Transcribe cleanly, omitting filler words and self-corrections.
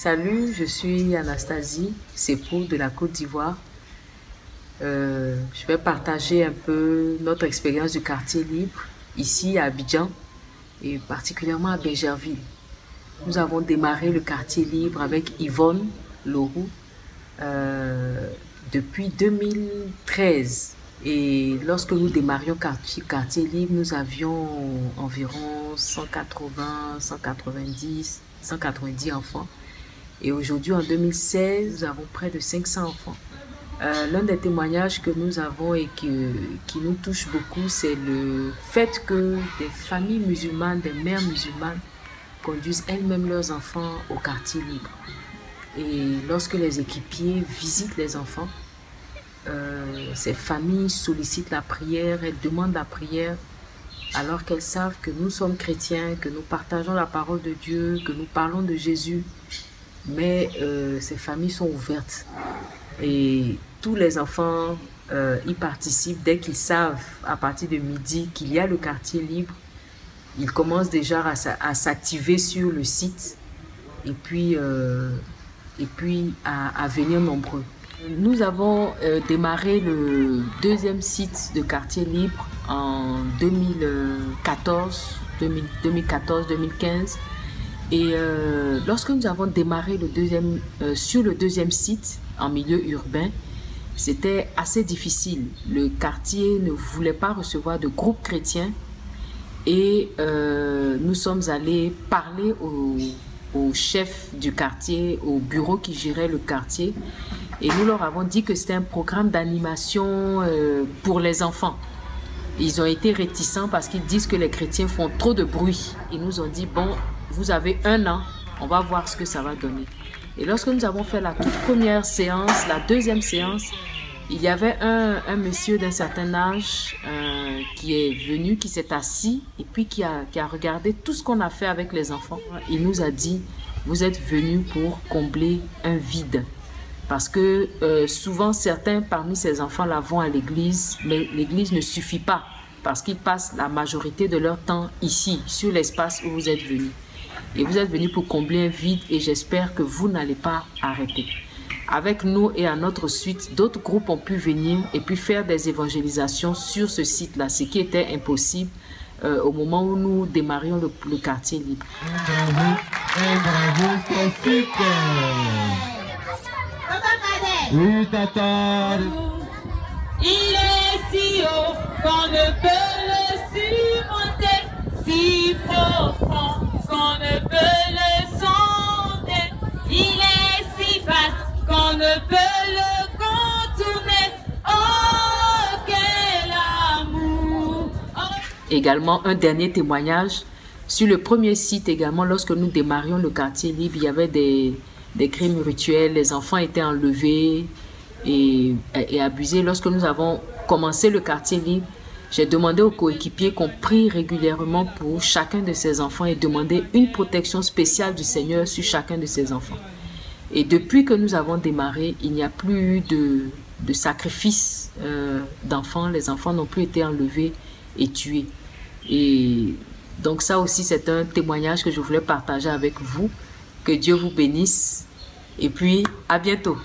Salut, je suis Anastasie, Sepo de la Côte d'Ivoire. Je vais partager un peu notre expérience du quartier libre ici à Abidjan et particulièrement à Bégerville. Nous avons démarré le quartier libre avec Yvonne Leroux depuis 2013. Et lorsque nous démarrions quartier libre, nous avions environ 190 enfants. Et aujourd'hui, en 2016, nous avons près de 500 enfants. L'un des témoignages que nous avons et qui nous touche beaucoup, c'est le fait que des familles musulmanes, des mères musulmanes, conduisent elles-mêmes leurs enfants au quartier libre. Et lorsque les équipiers visitent les enfants, ces familles sollicitent la prière, elles demandent la prière, alors qu'elles savent que nous sommes chrétiens, que nous partageons la parole de Dieu, que nous parlons de Jésus. Mais ces familles sont ouvertes et tous les enfants y participent. Dès qu'ils savent à partir de midi qu'il y a le quartier libre, ils commencent déjà à s'activer sur le site et puis à venir nombreux. Nous avons démarré le deuxième site de quartier libre en 2014-2015. Et lorsque nous avons démarré sur le deuxième site en milieu urbain, c'était assez difficile. Le quartier ne voulait pas recevoir de groupe chrétien et nous sommes allés parler au chef du quartier, au bureau qui gérait le quartier, et nous leur avons dit que c'était un programme d'animation pour les enfants. Ils ont été réticents parce qu'ils disent que les chrétiens font trop de bruit. Ils nous ont dit, bon, vous avez 1 an, on va voir ce que ça va donner. Et lorsque nous avons fait la toute première séance, la deuxième séance, il y avait un monsieur d'un certain âge qui est venu, qui s'est assis et puis qui a regardé tout ce qu'on a fait avec les enfants. Il nous a dit, vous êtes venus pour combler un vide. Parce que souvent, certains parmi ces enfants-là vont à l'église, mais l'église ne suffit pas parce qu'ils passent la majorité de leur temps ici, sur l'espace où vous êtes venus. Et vous êtes venus pour combler un vide et j'espère que vous n'allez pas arrêter. Avec nous et à notre suite, d'autres groupes ont pu venir et puis faire des évangélisations sur ce site-là, ce qui était impossible au moment où nous démarrions le quartier libre. Bravo, c'est oui, tata. Il est si haut qu'on ne peut le surmonter, si profond qu'on ne peut le sonder. Il est si vaste qu'on ne peut le contourner. Oh, quel amour! Oh. Également, un dernier témoignage. Sur le premier site également, lorsque nous démarrions le quartier libre, il y avait des crimes rituels, les enfants étaient enlevés et abusés. Lorsque nous avons commencé le quartier libre, j'ai demandé aux coéquipiers qu'on prie régulièrement pour chacun de ces enfants et demander une protection spéciale du Seigneur sur chacun de ces enfants. Et depuis que nous avons démarré, il n'y a plus de sacrifice d'enfants. Les enfants n'ont plus été enlevés et tués. Et donc ça aussi, c'est un témoignage que je voulais partager avec vous. Que Dieu vous bénisse. Et puis, à bientôt.